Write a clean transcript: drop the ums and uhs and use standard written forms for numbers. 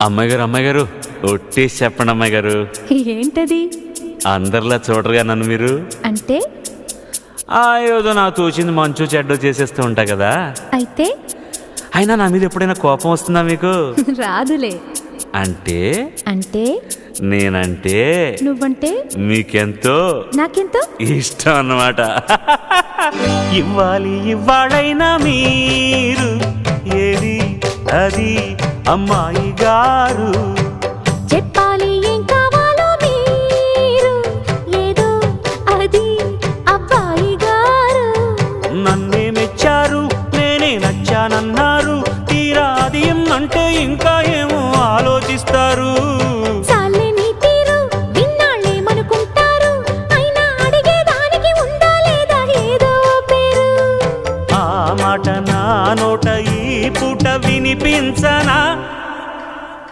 అమ్మాయి గారు ఒట్టేసి చెప్పండి అమ్మాయి గారు. ఏంటది? అందరిలా చూడరుగా నన్ను మీరు. అంటే ఏదో నాకు తోచింది మంచు చెడ్డో చేసేస్తూ ఉంటా కదా. అయితే అయినా నా మీద ఎప్పుడైనా కోపం వస్తుందా మీకు? రాదులే. అంటే అంటే నేనంటే నువ్వంటే మీకెంతో నాకెంతో ఇష్టం అన్నమాట. ఇవ్వాలైనా మీరు ఏది అది అమ్మాయి గారు, చెప్పాలి ఏం కావాలో మీరు ఏదో అది అబ్బాయి గారు. నన్నే మెచ్చారు నేనే నచ్చానన్నారు, తీరా అది అంటే ఇంకా ఏమో ఆలోచిస్తారు. చాలే నీ తీరు విన్నాళ్ళేమనుకుంటారు, అయినా అడిగేదానికి ఉందా లేదా ఏదో పేరు. ఆ మాట నా నోట ఈ పూట వినిపించనా?